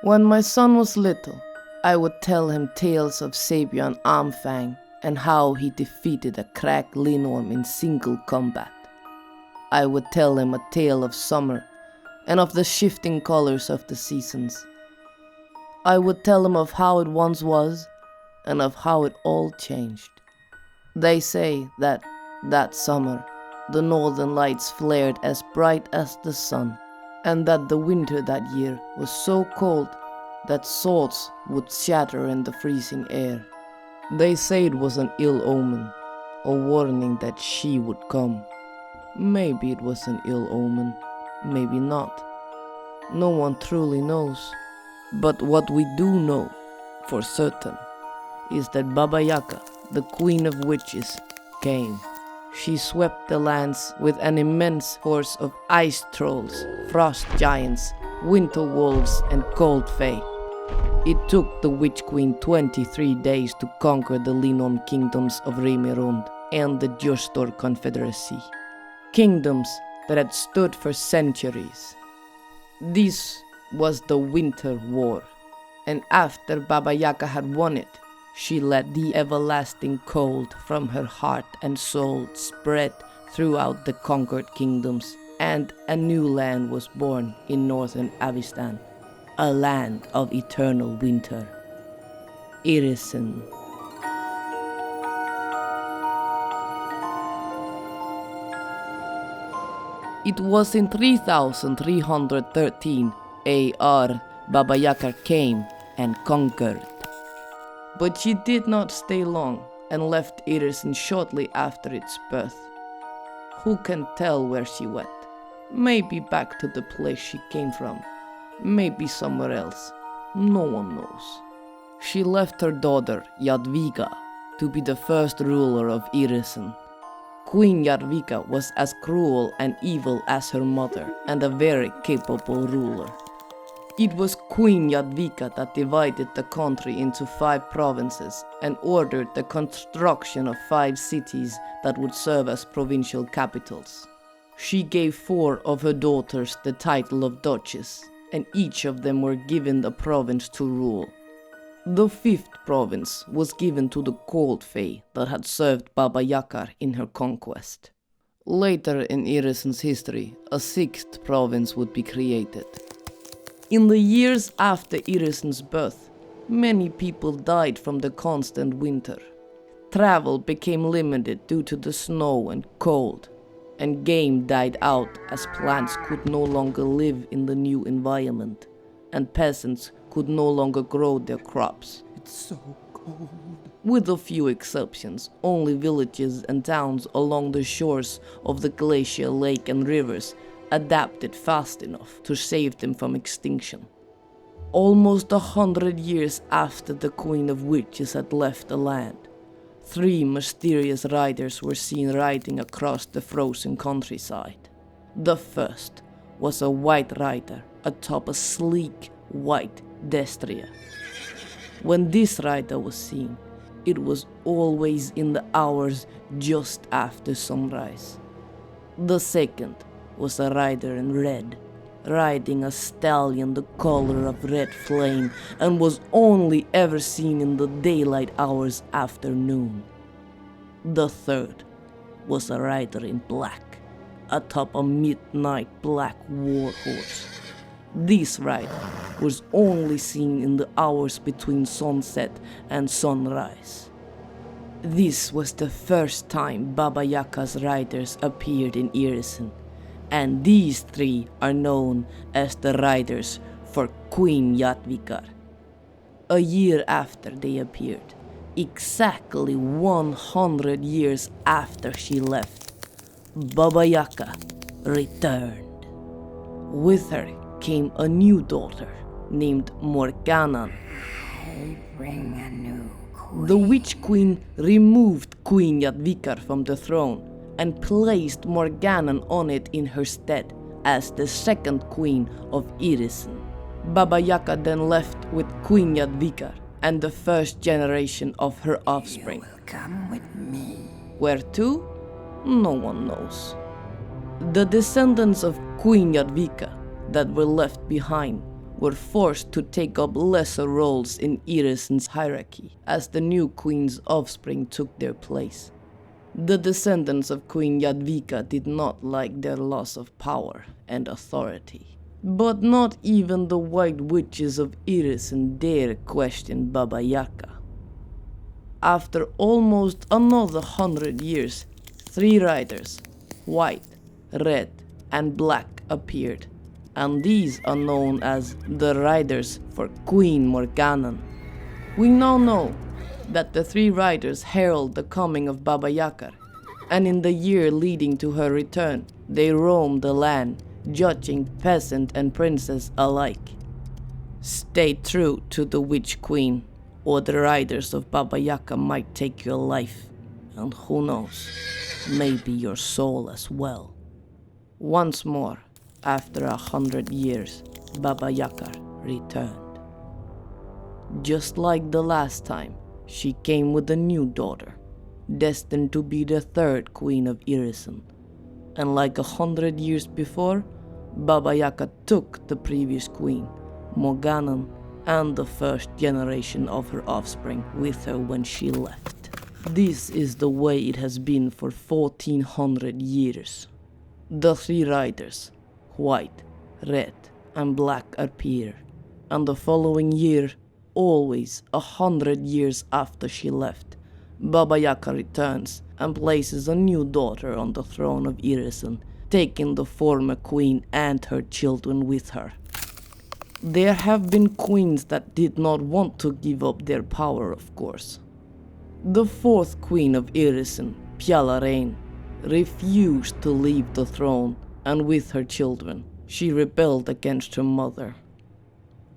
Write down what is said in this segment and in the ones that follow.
When my son was little, I would tell him tales of Sabian Armfang and how he defeated a cracked Linorm in single combat. I would tell him a tale of summer and of the shifting colors of the seasons. I would tell him of how it once was and of how it all changed. They say that summer, the northern lights flared as bright as the sun, and that the winter that year was so cold that swords would shatter in the freezing air. They say it was an ill omen, a warning that she would come. Maybe it was an ill omen, maybe not. No one truly knows. But what we do know for certain is that Baba Yaga, the Queen of Witches, came. She swept the lands with an immense force of ice trolls, frost giants, winter wolves, and cold fae. It took the Witch Queen 23 days to conquer the Linorm kingdoms of Remirund and the Justor Confederacy. Kingdoms that had stood for centuries. This was the Winter War, and after Baba Yaga had won it, she let the everlasting cold from her heart and soul spread throughout the conquered kingdoms, and a new land was born in northern Avistan, a land of eternal winter. Irrisen. It was in 3313 AR Baba Yaga came and conquered. But she did not stay long and left Irrisen shortly after its birth. Who can tell where she went? Maybe back to the place she came from. Maybe somewhere else. No one knows. She left her daughter, Jadwiga, to be the first ruler of Irrisen. Queen Jadwiga was as cruel and evil as her mother, and a very capable ruler. It was Queen Jadwiga that divided the country into 5 provinces and ordered the construction of 5 cities that would serve as provincial capitals. She gave 4 of her daughters the title of Duchess, and each of them were given a province to rule. The 5th province was given to the Cold Fae that had served Baba Yaga in her conquest. Later in Irrisen's history, a 6th province would be created. In the years after Irrisen's birth, many people died from the constant winter. Travel became limited due to the snow and cold, and game died out as plants could no longer live in the new environment, and peasants could no longer grow their crops. It's so cold. With a few exceptions, only villages and towns along the shores of the glacial lake and rivers adapted fast enough to save them from extinction. Almost 100 years after the Queen of Witches had left the land, 3 mysterious riders were seen riding across the frozen countryside. The first was a white rider atop a sleek white destrier. When this rider was seen, it was always in the hours just after sunrise. The second was a rider in red, riding a stallion the color of red flame, and was only ever seen in the daylight hours after noon. The third was a rider in black, atop a midnight black warhorse. This rider was only seen in the hours between sunset and sunrise. This was the first time Baba Yaga's riders appeared in Irrisen, and these 3 are known as the riders for Queen Jadwiga. A year after they appeared, exactly 100 years after she left, Baba Yaga returned. With her came a new daughter named Morgana. I bring a new queen. The Witch Queen removed Queen Jadwiga from the throne and placed Morgana on it in her stead as the second queen of Irrisen. Baba Yaga then left with Queen Jadwiga and the first generation of her offspring. You will come with me. Where to? No one knows. The descendants of Queen Jadwiga that were left behind were forced to take up lesser roles in Irrisen's hierarchy as the new queen's offspring took their place. The descendants of Queen Jadwiga did not like their loss of power and authority. But not even the White Witches of Irrisen dare question Baba Yaga. After almost another 100 years, 3 riders, white, red, and black, appeared, and these are known as the Riders for Queen Morganan. We now know that the 3 riders herald the coming of Baba Yaga, and in the year leading to her return, they roam the land, judging peasant and princess alike. Stay true to the Witch Queen, or the riders of Baba Yaga might take your life, and who knows, maybe your soul as well. Once more, after 100 years, Baba Yaga returned. Just like the last time, she came with a new daughter, destined to be the 3rd queen of Irrisen. And like 100 years before, Baba Yaga took the previous queen, Morganan, and the 1st generation of her offspring with her when she left. This is the way it has been for 1400 years. The 3 riders, white, red, and black, appear, and the following year, always 100 years after she left, Baba Yaga returns and places a new daughter on the throne of Irrisen, taking the former queen and her children with her. There have been queens that did not want to give up their power, of course. The 4th queen of Irrisen, Pjalarain, refused to leave the throne, and with her children, she rebelled against her mother.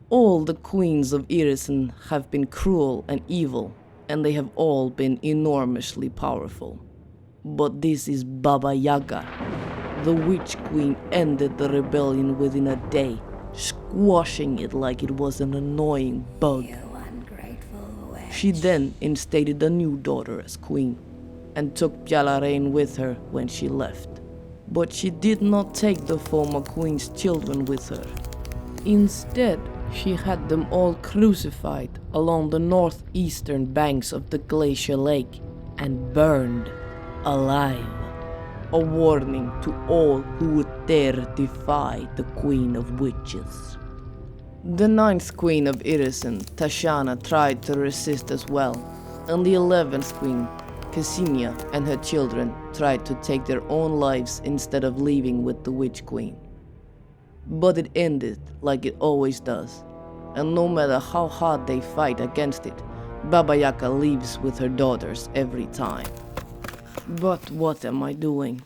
All the queens of Irrisen have been cruel and evil, and they have all been enormously powerful. But this is Baba Yaga. The Witch Queen ended the rebellion within a day, squashing it like it was an annoying bug. You ungrateful witch. She then instated a new daughter as queen, and took Pjalarain with her when she left. But she did not take the former queen's children with her. Instead, she had them all crucified along the northeastern banks of the glacier lake and burned alive. A warning to all who would dare defy the Queen of Witches. The 9th Queen of Irrisen, Tashana, tried to resist as well, and the 11th Queen, Ksenia, and her children tried to take their own lives instead of leaving with the Witch Queen. But it ended like it always does, and no matter how hard they fight against it, Baba Yaga leaves with her daughters every time. But what am I doing?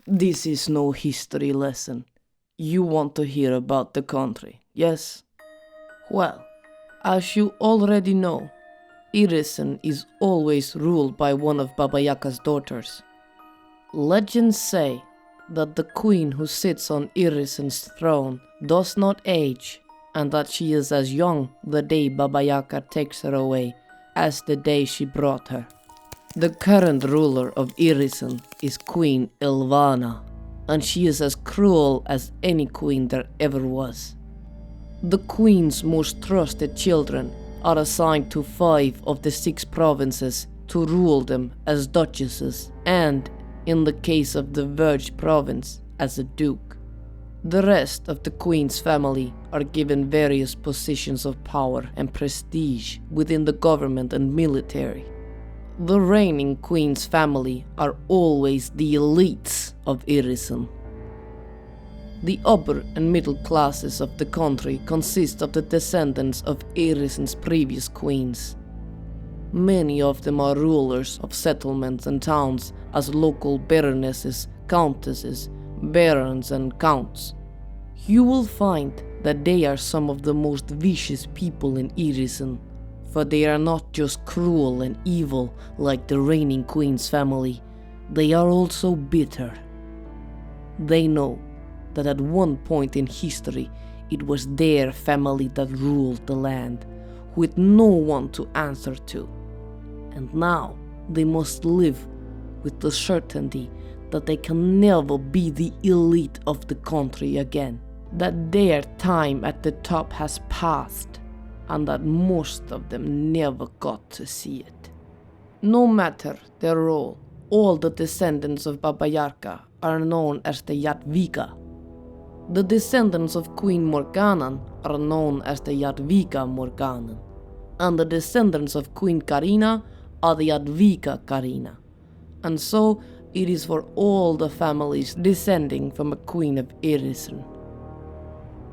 This is no history lesson. You want to hear about the country, yes? Well, as you already know, Irrisen is always ruled by one of Baba Yaga's daughters. Legends say that the queen who sits on Irrisen's throne does not age, and that she is as young the day Baba Yaga takes her away as the day she brought her. The current ruler of Irrisen is Queen Ilvana, and she is as cruel as any queen there ever was. The queen's most trusted children are assigned to 5 of the 6 provinces to rule them as duchesses, and, in the case of the Verge Province, as a duke. The rest of the queen's family are given various positions of power and prestige within the government and military. The reigning queen's family are always the elites of Irrisen. The upper and middle classes of the country consist of the descendants of Irrisen's previous queens. Many of them are rulers of settlements and towns as local baronesses, countesses, barons, and counts. You will find that they are some of the most vicious people in Irrisen, for they are not just cruel and evil like the reigning queen's family, they are also bitter. They know that at one point in history it was their family that ruled the land, with no one to answer to. And now they must live with the certainty that they can never be the elite of the country again, that their time at the top has passed, and that most of them never got to see it. No matter their role, all the descendants of Baba Yaga are known as the Yadviga. The descendants of Queen Morganan are known as the Yadviga Morganan, and the descendants of Queen Karina are the Yadviga Karina. And so it is for all the families descending from a Queen of Irrisen.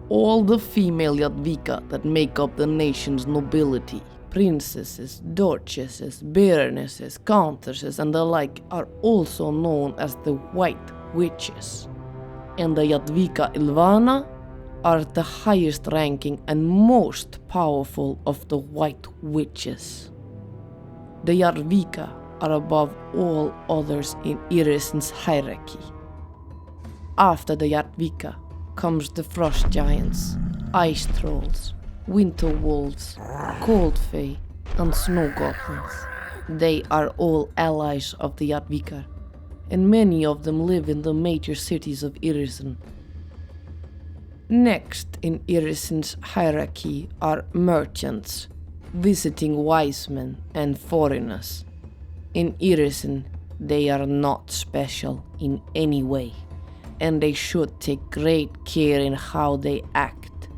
All the female Yadviga that make up the nation's nobility, princesses, duchesses, baronesses, countesses, and the like, are also known as the White Witches. And the Yadviga Ilvana are the highest ranking and most powerful of the White Witches. The Yadviga are above all others in Irrisen's hierarchy. After the Yadviga comes the Frost Giants, Ice Trolls, Winter Wolves, Cold Fae, and Snow Goblins. They are all allies of the Yadviga, and many of them live in the major cities of Irrisen. Next in Irrisen's hierarchy are merchants, visiting wise men and foreigners. In Irrisen, they are not special in any way, and they should take great care in how they act.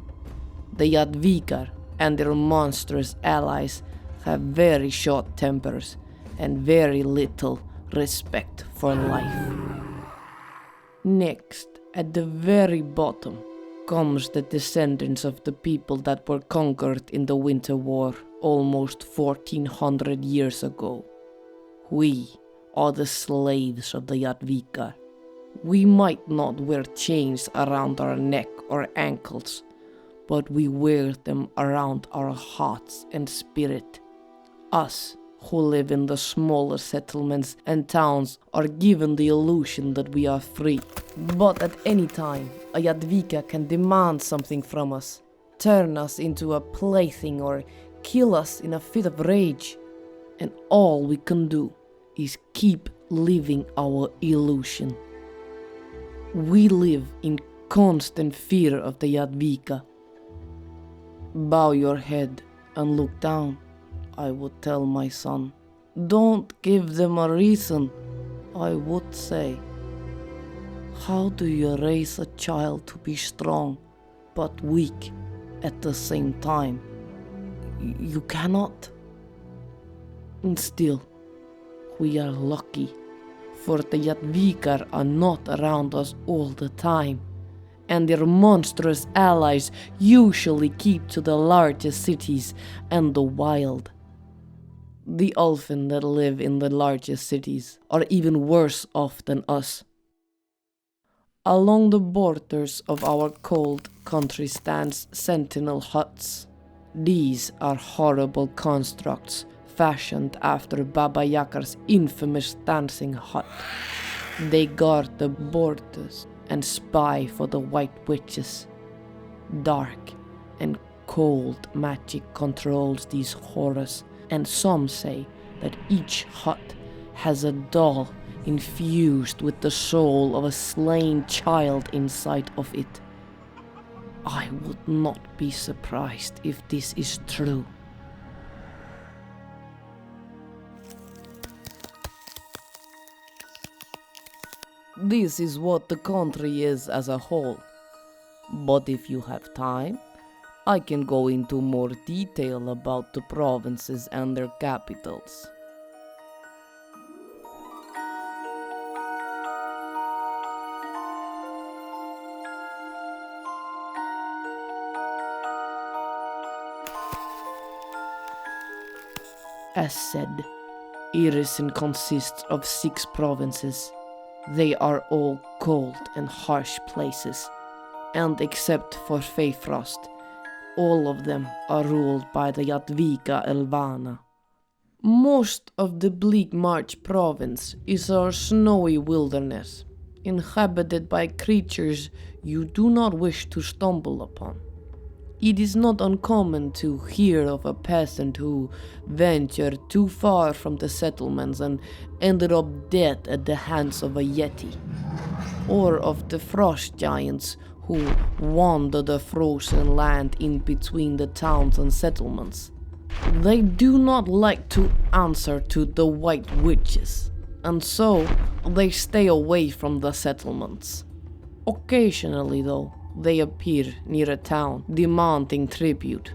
The Yadviga and their monstrous allies have very short tempers and very little respect for life. Next, at the very bottom, comes the descendants of the people that were conquered in the Winter War almost 1400 years ago. We are the slaves of the Yadviga. We might not wear chains around our neck or ankles, but we wear them around our hearts and spirit. Us, who live in the smaller settlements and towns, are given the illusion that we are free. But at any time, a Yadviga can demand something from us, turn us into a plaything or kill us in a fit of rage. And all we can do is keep living our illusion. We live in constant fear of the Yadviga. Bow your head and look down, I would tell my son. Don't give them a reason, I would say. How do you raise a child to be strong, but weak at the same time? You cannot. And still, we are lucky, for the Yadviga are not around us all the time, and their monstrous allies usually keep to the largest cities and the wild. The Ulfen that live in the largest cities are even worse off than us. Along the borders of our cold country stands sentinel huts. These are horrible constructs fashioned after Baba Yaga's infamous dancing hut. They guard the borders and spy for the White Witches. Dark and cold magic controls these horrors, and some say that each hut has a doll infused with the soul of a slain child inside of it. I would not be surprised if this is true. This is what the country is as a whole. But if you have time, I can go into more detail about the provinces and their capitals. As said, Irrisen consists of 6 provinces. They are all cold and harsh places, and except for Feyfrost, all of them are ruled by the Yadviga Elvana. Most of the Bleakmarch province is a snowy wilderness, inhabited by creatures you do not wish to stumble upon. It is not uncommon to hear of a peasant who ventured too far from the settlements and ended up dead at the hands of a yeti, or of the frost giants who wander the frozen land in between the towns and settlements. They do not like to answer to the White Witches, and so they stay away from the settlements. Occasionally, though, they appear near a town demanding tribute,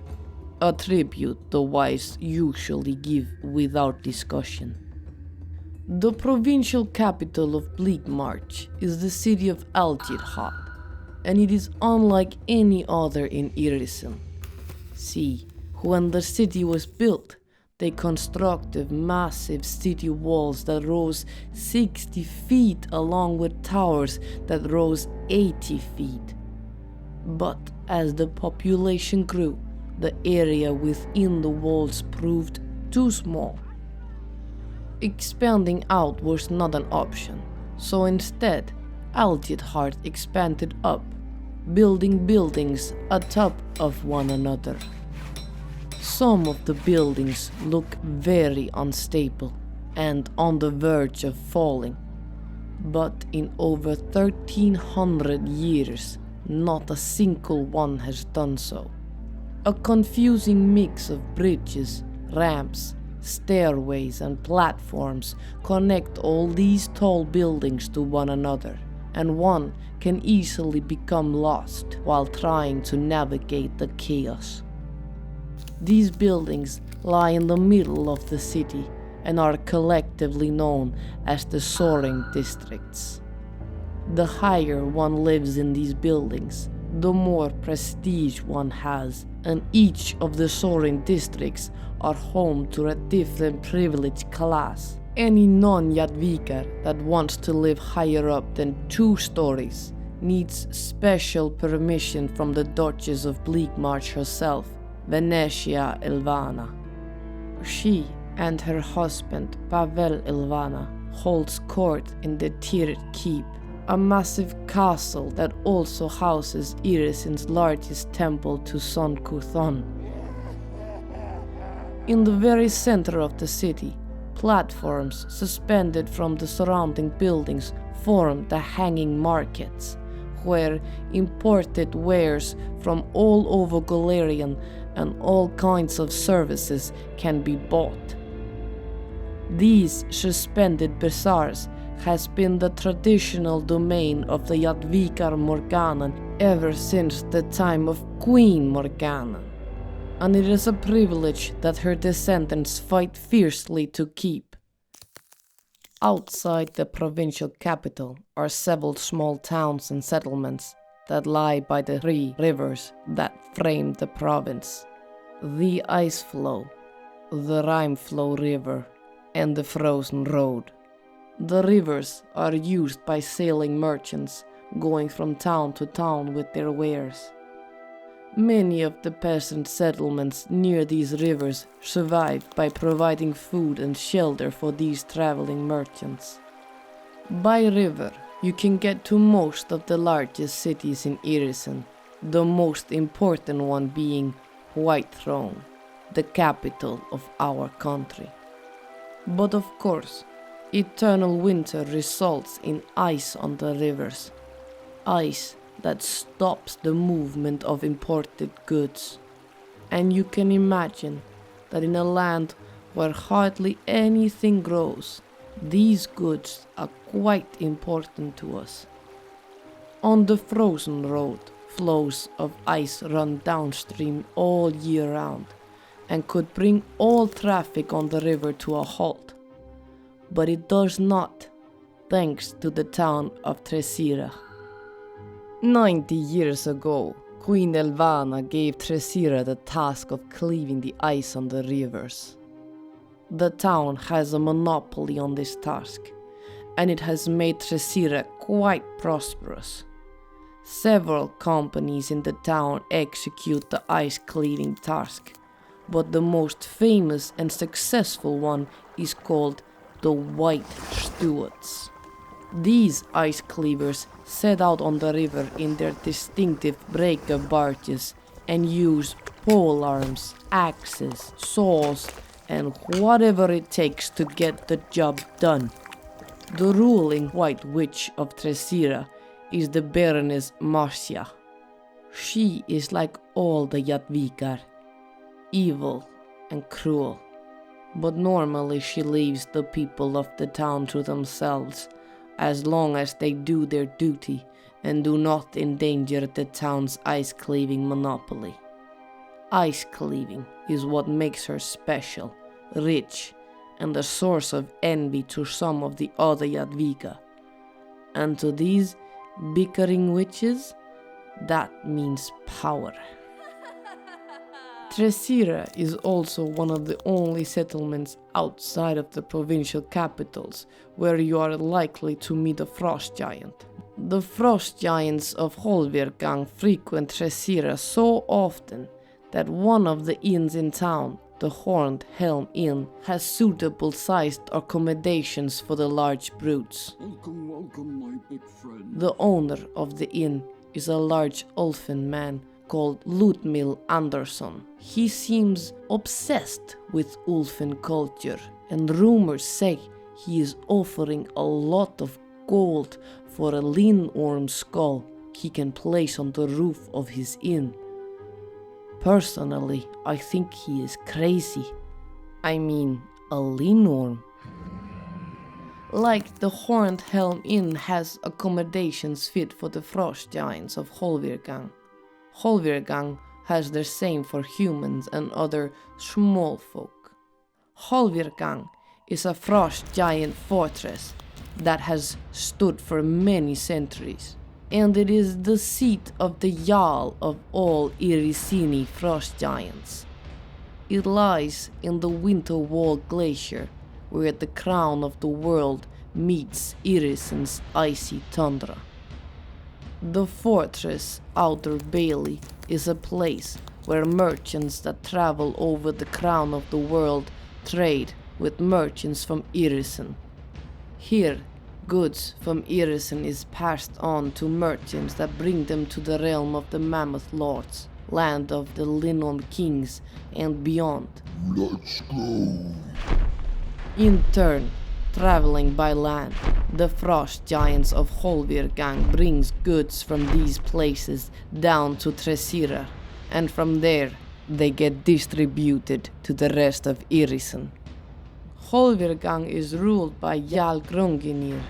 a tribute the wise usually give without discussion. The provincial capital of Bleakmarch is the city of Algidheart, and it is unlike any other in Irrisen. See, when the city was built, they constructed massive city walls that rose 60 feet along with towers that rose 80 feet. But as the population grew, the area within the walls proved too small. Expanding out was not an option, so instead, Algidheart expanded up, building buildings atop of one another. Some of the buildings look very unstable and on the verge of falling, but in over 1300 years, not a single one has done so. A confusing mix of bridges, ramps, stairways and platforms connect all these tall buildings to one another, and one can easily become lost while trying to navigate the chaos. These buildings lie in the middle of the city and are collectively known as the soaring districts. The higher one lives in these buildings, the more prestige one has, and each of the soaring districts are home to a different privilege class. Any non-Yadvikar that wants to live higher up than 2 stories needs special permission from the Duchess of Bleakmarch herself, Venetia Ilvana. She and her husband Pavel Ilvana holds court in the Tirith Keep, a massive castle that also houses Irrisen's largest temple to Sun Kuthon. In the very center of the city, platforms suspended from the surrounding buildings form the hanging markets, where imported wares from all over Golarion and all kinds of services can be bought. These suspended bazaars has been the traditional domain of the Yadvikar Morganan ever since the time of Queen Morgana, and it is a privilege that her descendants fight fiercely to keep. Outside the provincial capital are several small towns and settlements that lie by the 3 rivers that frame the province: the Ice Flow, the Rimeflow River, and the Frozen Road. The rivers are used by sailing merchants going from town to town with their wares. Many of the peasant settlements near these rivers survived by providing food and shelter for these traveling merchants. By river, you can get to most of the largest cities in Irrisen, the most important one being Whitethrone, the capital of our country. But of course, eternal winter results in ice on the rivers, ice that stops the movement of imported goods. And you can imagine that in a land where hardly anything grows, these goods are quite important to us. On the Frozen Road, flows of ice run downstream all year round and could bring all traffic on the river to a halt. But it does not, thanks to the town of Trezira. 90 years ago, Queen Elvana gave Trezira the task of cleaving the ice on the rivers. The town has a monopoly on this task, and it has made Trezira quite prosperous. Several companies in the town execute the ice cleaving task, but the most famous and successful one is called the White Stewards. These ice cleavers set out on the river in their distinctive breaker barges and use pole arms, axes, saws, and whatever it takes to get the job done. The ruling White Witch of Trezira is the Baroness Marcia, She is like all the Jatvikar, evil and cruel. But normally she leaves the people of the town to themselves, as long as they do their duty and do not endanger the town's ice-cleaving monopoly. Ice-cleaving is what makes her special, rich, and a source of envy to some of the other Jadviga. And to these bickering witches, that means power. Trezira is also one of the only settlements outside of the provincial capitals where you are likely to meet a frost giant. The frost giants of Holvirgang frequent Trezira so often that one of the inns in town, the Horned Helm Inn, has suitable sized accommodations for the large brutes. Welcome, my big friend. The owner of the inn is a large elfin man called Lutmil Andersson. He seems obsessed with Ulfin culture, and rumors say he is offering a lot of gold for a Linorm skull he can place on the roof of his inn. Personally, I think he is crazy. I mean, a Linorm. Like the Horned Helm Inn has accommodations fit for the frost giants of Holvirgang. Holvirgang has the same for humans and other small folk. Holvirgang is a frost giant fortress that has stood for many centuries, and it is the seat of the Jarl of all Irrisini frost giants. It lies in the Winterwall Glacier, where the crown of the world meets Irrisen's icy tundra. The fortress Outer Bailey is a place where merchants that travel over the crown of the world trade with merchants from Irrisen. Here, goods from Irrisen is passed on to merchants that bring them to the realm of the Mammoth Lords, land of the Linorm Kings, and beyond. Let's go. In turn, traveling by land, the frost giants of Holvirgang brings goods from these places down to Trezira, and from there they get distributed to the rest of Irrisen. Holvirgang is ruled by Jarl Grunginir.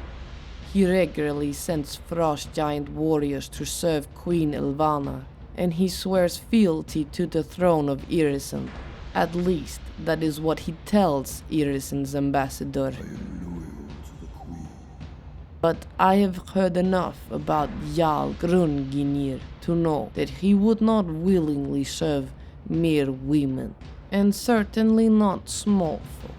He regularly sends frost giant warriors to serve Queen Elvana, and he swears fealty to the throne of Irrisen. At least, that is what he tells Irrisen's ambassador. I am loyal to the queen. But I have heard enough about Jarl Grunginir to know that he would not willingly serve mere women, and certainly not small folk.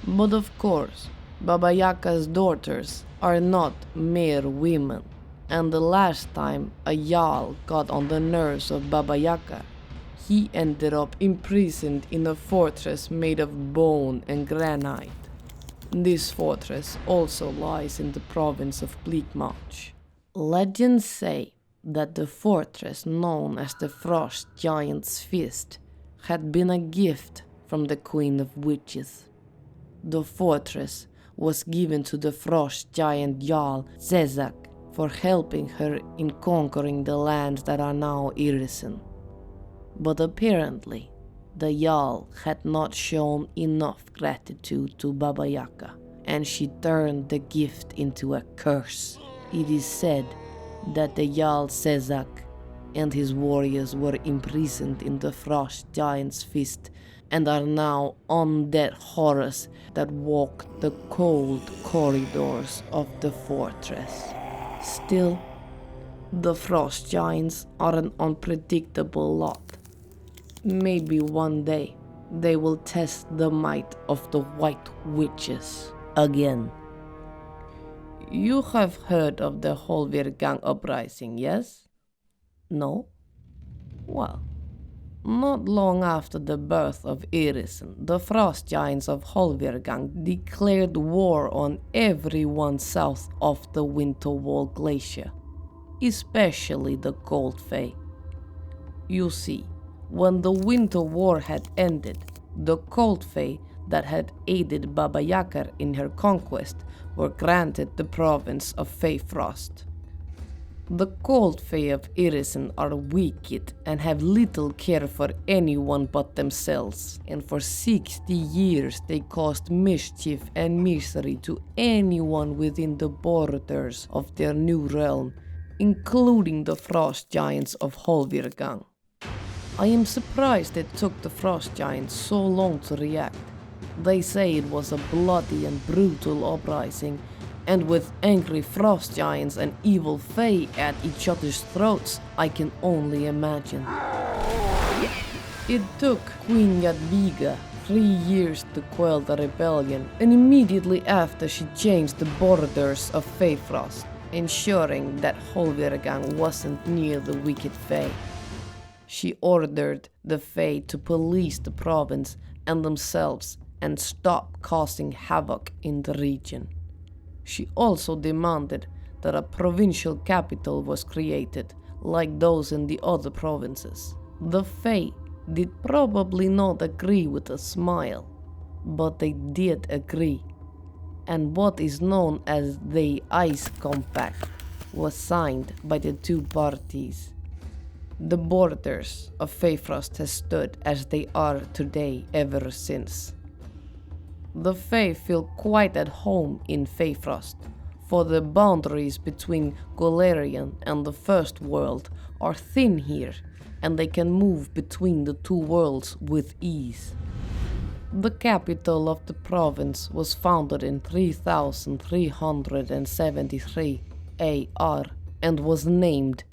But of course, Baba Yaga's daughters are not mere women, and the last time a Jarl got on the nerves of Baba Yaga, he ended up imprisoned in a fortress made of bone and granite. This fortress also lies in the province of Bleakmarch. Legends say that the fortress known as the Frost Giant's Fist had been a gift from the Queen of Witches. The fortress was given to the Frost Giant Jarl Zezak for helping her in conquering the lands that are now Irrisen. But apparently, the Jarl had not shown enough gratitude to Baba Yaga, and she turned the gift into a curse. It is said that the Jarl Zezak and his warriors were imprisoned in the Frost Giant's Fist and are now undead horrors that walk the cold corridors of the fortress. Still, the Frost Giants are an unpredictable lot. Maybe one day they will test the might of the White Witches again. You have heard of the Holvirgang Uprising, yes? No? Well, not long after the birth of Irrisen, the Frost Giants of Holvirgang declared war on everyone south of the Winterwall Glacier, especially the Cold Fae. You see, when the Winter War had ended, the Cold Fae that had aided Baba Yaga in her conquest were granted the province of Feyfrost. The cold Fae of Irrisen are wicked and have little care for anyone but themselves, and for 60 years they caused mischief and misery to anyone within the borders of their new realm, including the frost giants of Holvirgang. I am surprised it took the frost giants so long to react. They say it was a bloody and brutal uprising, and with angry frost giants and evil fae at each other's throats, I can only imagine. It took Queen Yaga 3 years to quell the rebellion, and immediately after she changed the borders of Feyfrost, ensuring that Holvirgang wasn't near the wicked fae. She ordered the fae to police the province and themselves and stop causing havoc in the region. She also demanded that a provincial capital was created, like those in the other provinces. The Fae did probably not agree with a smile, but they did agree, and what is known as the Ice Compact was signed by the two parties. The borders of Feyfrost has stood as they are today ever since. The Fae feel quite at home in Feyfrost, for the boundaries between Golarion and the First World are thin here, and they can move between the two worlds with ease. The capital of the province was founded in 3373 AR and was named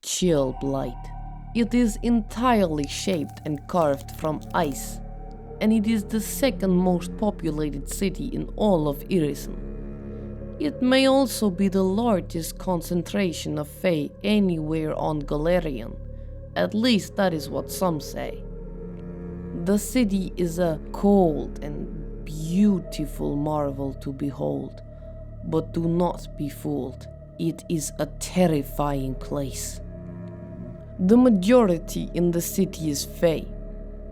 Chillblight. It is entirely shaped and carved from ice, and it is the second most populated city in all of Irrisen. It may also be the largest concentration of Fae anywhere on Golarion, at least that is what some say. The city is a cold and beautiful marvel to behold, but do not be fooled, it is a terrifying place. The majority in the city is Fae,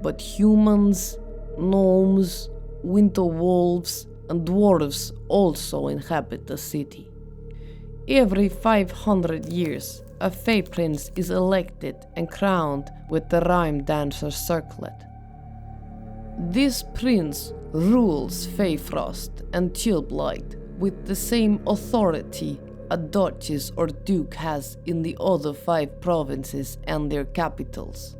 but humans, gnomes, winter wolves, and dwarves also inhabit the city. Every 500 years, a Fae prince is elected and crowned with the Rhyme Dancer's circlet. This prince rules Feyfrost and Chillblight with the same authority a duchess or duke has in the other 5 provinces and their capitals.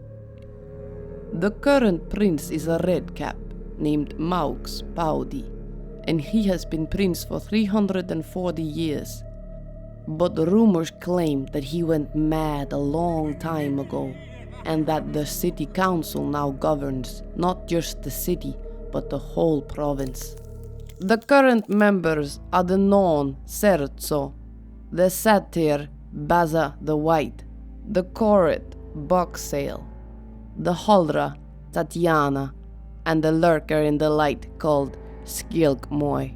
The current prince is a redcap named Maux Paudi, and he has been prince for 340 years. But the rumors claim that he went mad a long time ago, and that the city council now governs not just the city, but the whole province. The current members are the Gnome Serzo, the Satyr Baza the White, the Corret Bucksail, the Huldra Tatiana, and the lurker in the light called Skilkmoy.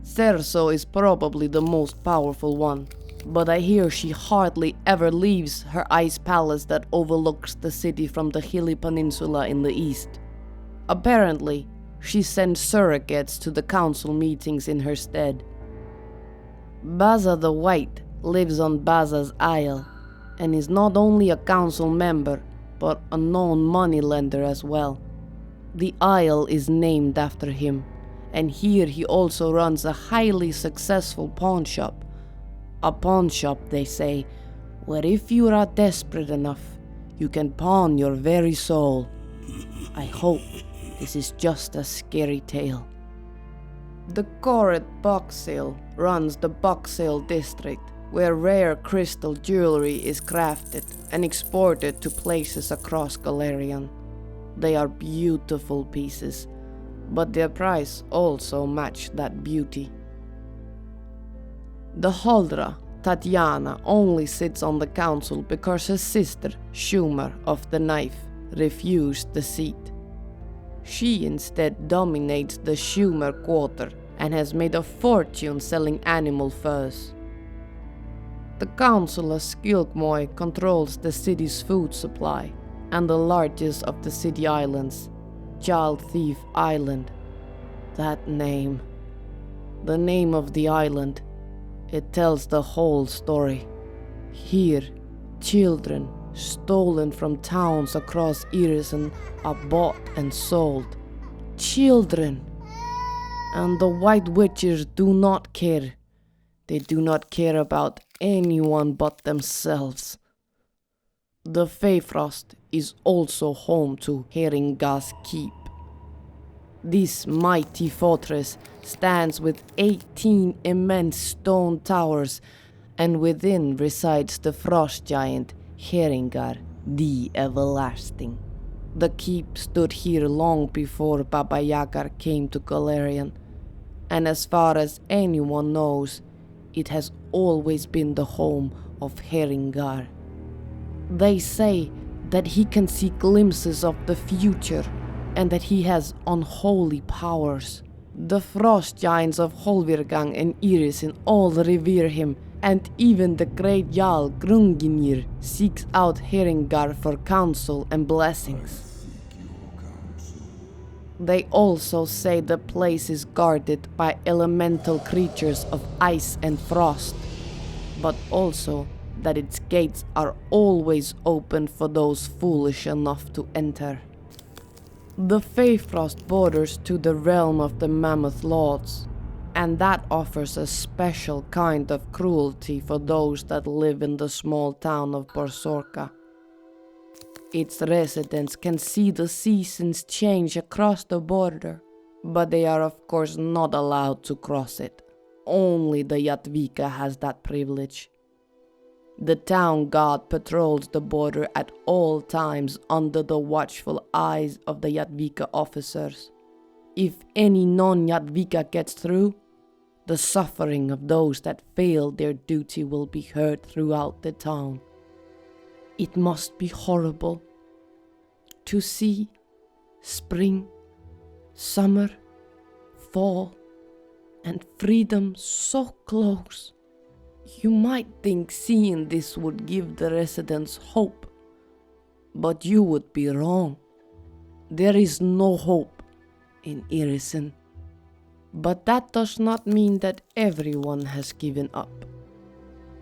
Serso is probably the most powerful one, but I hear she hardly ever leaves her ice palace that overlooks the city from the hilly peninsula in the east. Apparently, she sends surrogates to the council meetings in her stead. Baza the White lives on Baza's Isle, and is not only a council member, but a known moneylender as well. The isle is named after him, and here he also runs a highly successful pawn shop. A pawn shop, they say, where if you are desperate enough, you can pawn your very soul. I hope this is just a scary tale. The Corret Bucksail runs the Bucksail district, where rare crystal jewelry is crafted and exported to places across Golarion. They are beautiful pieces, but their price also matched that beauty. The Huldra, Tatiana, only sits on the council because her sister, Schumer of the Knife, refused the seat. She instead dominates the Schumer quarter and has made a fortune selling animal furs. The Councilor Skilkmoy controls the city's food supply and the largest of the city islands, Child Thief Island. That name. The name of the island. It tells the whole story. Here, children stolen from towns across Irrisen are bought and sold. Children! And the White Witchers do not care. They do not care about anyone but themselves. The Feyfrost is also home to Haeringar's keep. This mighty fortress stands with 18 immense stone towers, and within resides the frost giant Haeringar, the Everlasting. The keep stood here long before Baba Yaga came to Golarion, and as far as anyone knows, it has always been the home of Haeringar. They say that he can see glimpses of the future, and that he has unholy powers. The frost giants of Holvirgang and Irrisen all revere him, and even the great Jarl Grungynir seeks out Haeringar for counsel and blessings. They also say the place is guarded by elemental creatures of ice and frost, but also that its gates are always open for those foolish enough to enter. The Feyfrost borders to the realm of the Mammoth Lords, and that offers a special kind of cruelty for those that live in the small town of Bosorka. Its residents can see the seasons change across the border, but they are of course not allowed to cross it. Only the Yatvika has that privilege. The town guard patrols the border at all times under the watchful eyes of the Yatvika officers. If any non-Yatvika gets through, the suffering of those that fail their duty will be heard throughout the town. It must be horrible to see spring, summer, fall, and freedom so close. You might think seeing this would give the residents hope, but you would be wrong. There is no hope in Irrisen. But that does not mean that everyone has given up.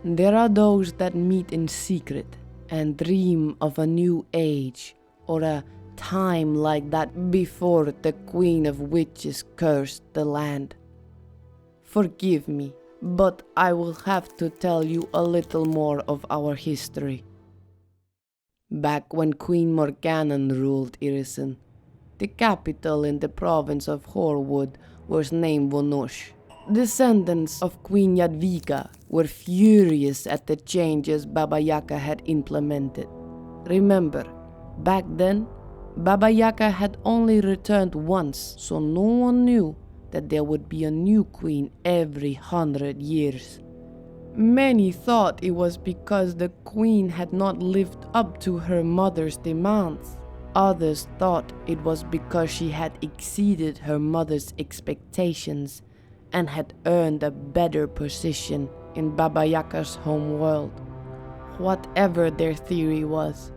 There are those that meet in secret and dream of a new age or a time like that before the Queen of Witches cursed the land. Forgive me, but I will have to tell you a little more of our history. Back when Queen Morganan ruled Irrisen, the capital in the province of Hoarwood was named Vonush. Descendants of Queen Yadviga were furious at the changes Baba Yaga had implemented. Remember, back then, Baba Yaga had only returned once, so no one knew that there would be a new queen every 100 years. Many thought it was because the queen had not lived up to her mother's demands. Others thought it was because she had exceeded her mother's expectations and had earned a better position in Baba Yaga's home world. Whatever their theory was,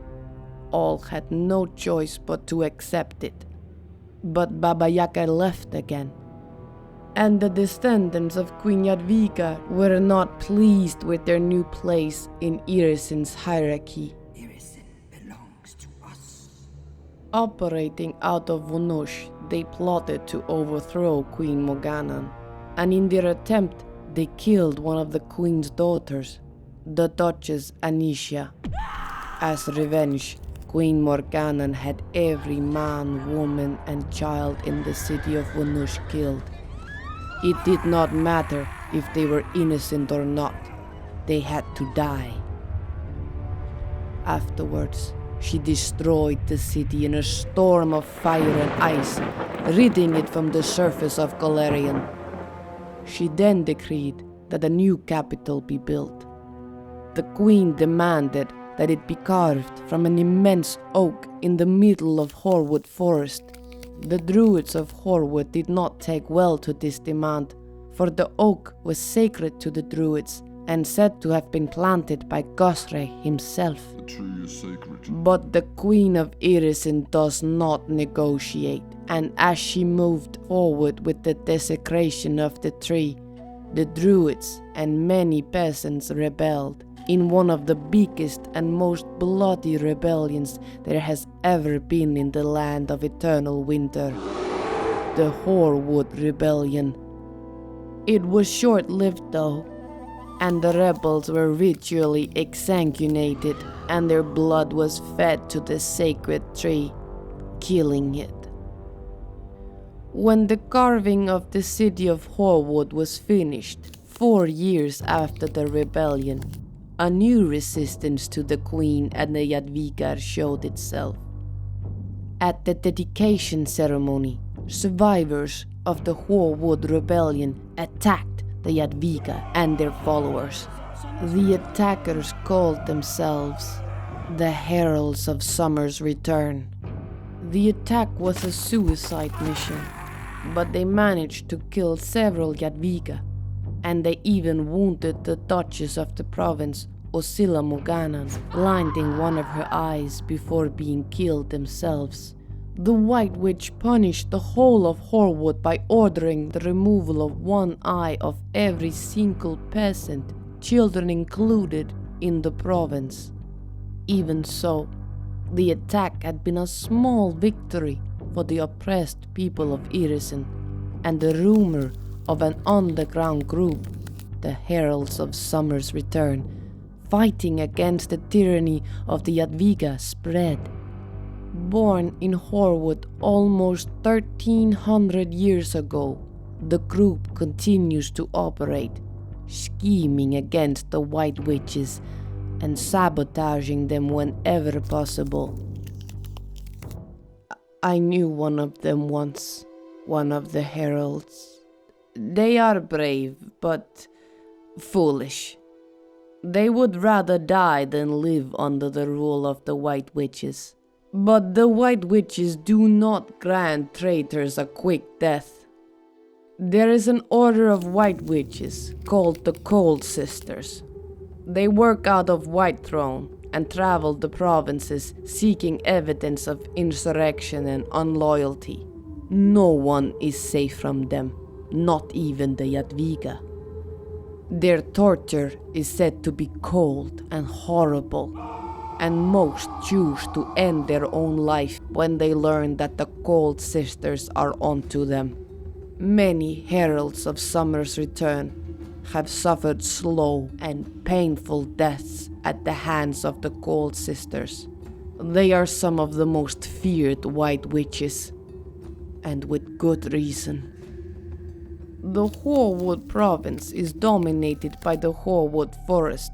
all had no choice but to accept it. But Baba Yaga left again, and the descendants of Queen Yadviga were not pleased with their new place in Irrisen's hierarchy. Operating out of Vonush, they plotted to overthrow Queen Morganan, and in their attempt, they killed one of the queen's daughters, the Duchess Anicia. As revenge, Queen Morganan had every man, woman, and child in the city of Vonush killed. It did not matter if they were innocent or not, they had to die. Afterwards, she destroyed the city in a storm of fire and ice, ridding it from the surface of Golarion. She then decreed that a new capital be built. The queen demanded that it be carved from an immense oak in the middle of Hoarwood Forest. The druids of Hoarwood did not take well to this demand, for the oak was sacred to the druids and said to have been planted by Gosre himself. The tree is sacred. But the Queen of Irrisen does not negotiate, and as she moved forward with the desecration of the tree, the druids and many peasants rebelled. in one of the biggest and most bloody rebellions there has ever been in the land of eternal winter, the Hoarwood Rebellion. It was short-lived though, and the rebels were ritually exsanguinated and their blood was fed to the sacred tree, killing it. When the carving of the city of Hoarwood was finished, 4 years after the rebellion, a new resistance to the Queen and the Jadvigar showed itself. At the dedication ceremony, survivors of the Hoarwood Rebellion attacked the Jadviga and their followers. The attackers called themselves the Heralds of Summer's Return. The attack was a suicide mission, but they managed to kill several Jadviga, and they even wounded the Duchess of the province, Osilla Moganan, blinding one of her eyes before being killed themselves. The White Witch punished the whole of Hoarwood by ordering the removal of one eye of every single peasant, children included, in the province. Even so, the attack had been a small victory for the oppressed people of Irrisen, and the rumor of an underground group, the Heralds of Summer's Return, fighting against the tyranny of the Jadviga spread. Born in Hoarwood almost 1300 years ago, the group continues to operate, scheming against the White Witches and sabotaging them whenever possible. I knew one of them once, one of the Heralds. They are brave, but foolish. They would rather die than live under the rule of the White Witches. But the White Witches do not grant traitors a quick death. There is an order of White Witches called the Cold Sisters. They work out of Whitethrone and travel the provinces seeking evidence of insurrection and unloyalty. No one is safe from them, not even the Jadviga. Their torture is said to be cold and horrible, and most choose to end their own life when they learn that the Cold Sisters are onto them. Many Heralds of Summer's Return have suffered slow and painful deaths at the hands of the Cold Sisters. They are some of the most feared White Witches, and with good reason. The Hoarwood Province is dominated by the Hoarwood Forest.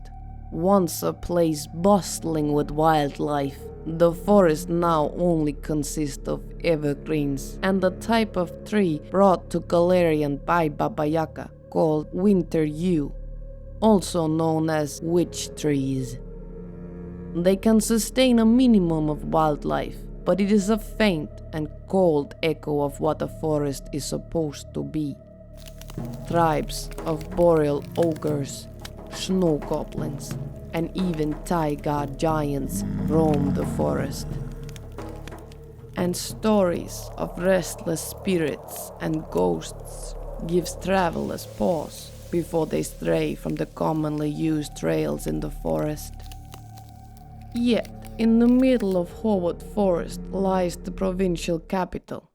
Once a place bustling with wildlife, the forest now only consists of evergreens and the type of tree brought to Galarian by Baba Yaga called winter yew, also known as witch trees. They can sustain a minimum of wildlife, but it is a faint and cold echo of what a forest is supposed to be. Tribes of boreal ogres, snow goblins, and even taiga giants roam the forest. And stories of restless spirits and ghosts gives travelers pause before they stray from the commonly used trails in the forest. Yet, in the middle of Hoarwood Forest lies the provincial capital.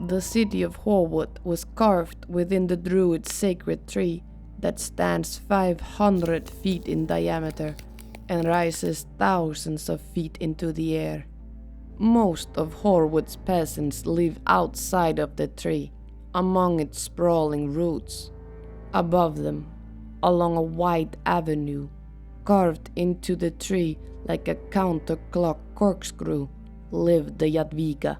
The city of Hoarwood was carved within the druid's sacred tree that stands 500 feet in diameter and rises thousands of feet into the air. Most of Hoarwood's peasants live outside of the tree, among its sprawling roots. Above them, along a wide avenue, carved into the tree like a counterclock corkscrew, lived the Jadviga.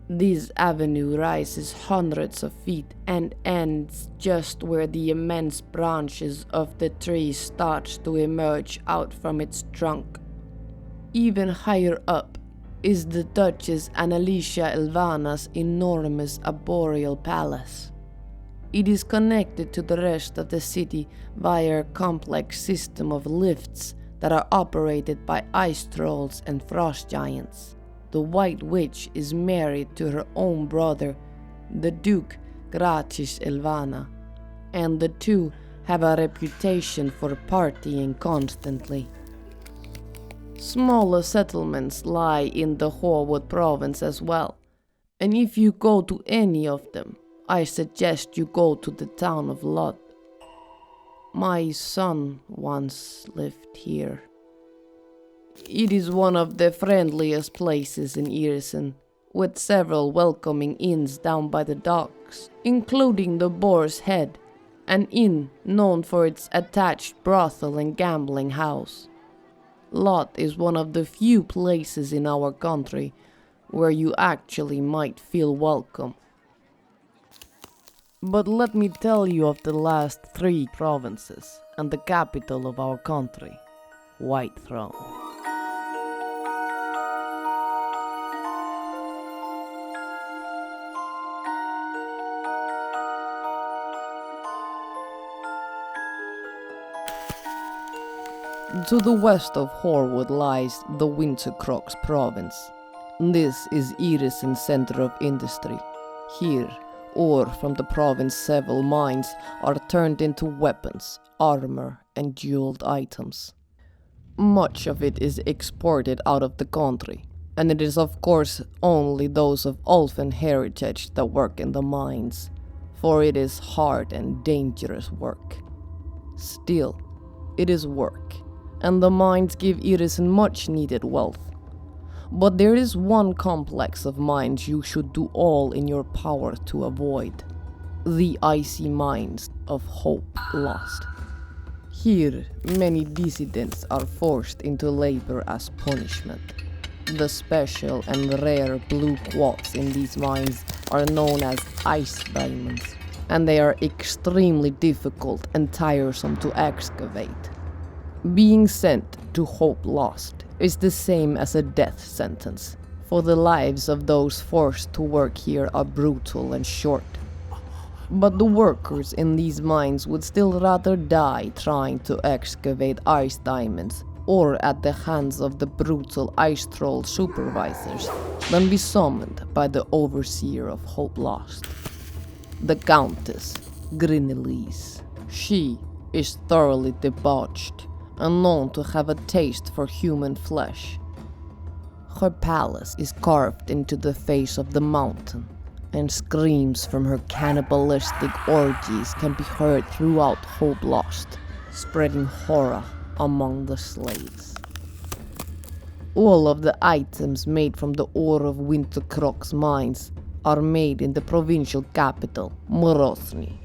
This avenue rises hundreds of feet and ends just where the immense branches of the tree start to emerge out from its trunk. Even higher up is the Duchess Annalicia Elvana's enormous arboreal palace. It is connected to the rest of the city via a complex system of lifts that are operated by ice trolls and frost giants. The White Witch is married to her own brother, the Duke Gratis Elvana, and the two have a reputation for partying constantly. Smaller settlements lie in the Hoarwood Province as well, and if you go to any of them, I suggest you go to the town of Lod. My son once lived here. It is one of the friendliest places in Irrisen, with several welcoming inns down by the docks, including the Boar's Head, an inn known for its attached brothel and gambling house. Lod is one of the few places in our country where you actually might feel welcome. But let me tell you of the last 3 provinces and the capital of our country, Whitethrone. To the west of Hoarwood lies the Wintercrux Province. This is Irisen's center of industry. Here, ore from the province several mines are turned into weapons, armor, and jeweled items. Much of it is exported out of the country, and it is of course only those of Elven heritage that work in the mines, for it is hard and dangerous work. Still, it is work, and the mines give Irrisen much needed wealth. But there is one complex of mines you should do all in your power to avoid. The icy mines of Hope Lost. Here, many dissidents are forced into labor as punishment. The special and rare blue quartz in these mines are known as ice diamonds, and they are extremely difficult and tiresome to excavate. Being sent to Hope Lost is the same as a death sentence, for the lives of those forced to work here are brutal and short. But the workers in these mines would still rather die trying to excavate ice diamonds or at the hands of the brutal ice troll supervisors than be summoned by the overseer of Hope Lost. The Countess Grinelise. She is thoroughly debauched and known to have a taste for human flesh. Her palace is carved into the face of the mountain, and screams from her cannibalistic orgies can be heard throughout Hope Lost, spreading horror among the slaves. All of the items made from the ore of Wintercrux mines are made in the provincial capital, Morozny.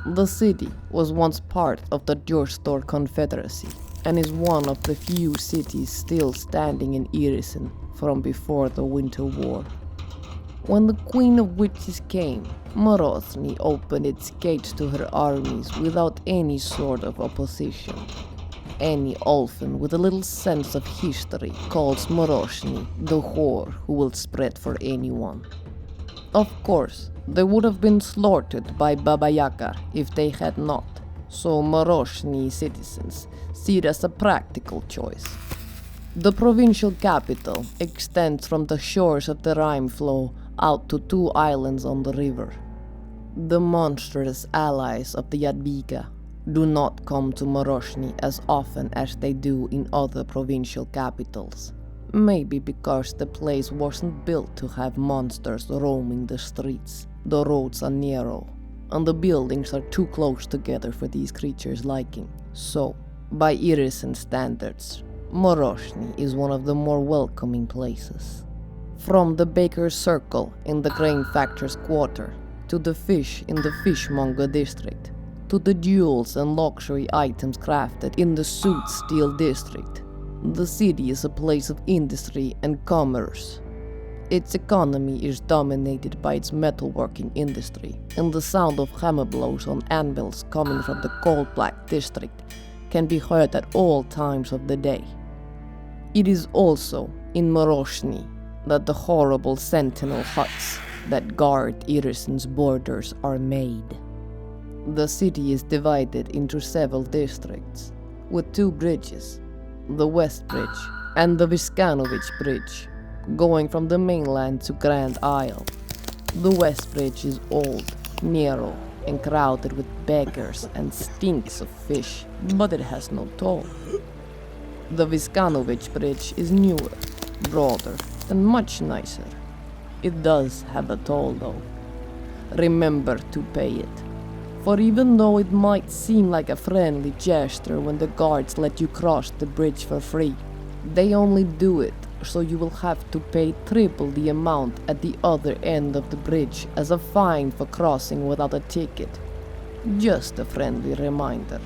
The city was once part of the Durstor Confederacy and is one of the few cities still standing in Irrisen from before the Winter War. When the Queen of Witches came, Morozny opened its gates to her armies without any sort of opposition. Any Elfen with a little sense of history calls Morozny the whore who will spread for anyone. Of course, they would have been slaughtered by Baba Yaga if they had not, so Morozny citizens see it as a practical choice. The provincial capital extends from the shores of the Rime flow out to 2 islands on the river. The monstrous allies of the Jadwiga do not come to Morozny as often as they do in other provincial capitals. Maybe because the place wasn't built to have monsters roaming the streets. The roads are narrow, and the buildings are too close together for these creatures' liking. So, by Irrisen standards, Morozny is one of the more welcoming places. From the baker's circle in the grain factor's quarter, to the fish in the fishmonger district, to the jewels and luxury items crafted in the suit steel district, the city is a place of industry and commerce. Its economy is dominated by its metalworking industry, and the sound of hammer blows on anvils coming from the coal-black district can be heard at all times of the day. It is also in Morozny that the horrible sentinel huts that guard Irrisen's borders are made. The city is divided into several districts, with 2 bridges, the West Bridge and the Viskanovich Bridge, going from the mainland to Grand Isle. The West Bridge is old, narrow, and crowded with beggars and stinks of fish, but it has no toll. The Viskanovich Bridge is newer, broader, and much nicer. It does have a toll though. Remember to pay it. For even though it might seem like a friendly gesture when the guards let you cross the bridge for free, they only do it so you will have to pay triple the amount at the other end of the bridge as a fine for crossing without a ticket. Just a friendly reminder.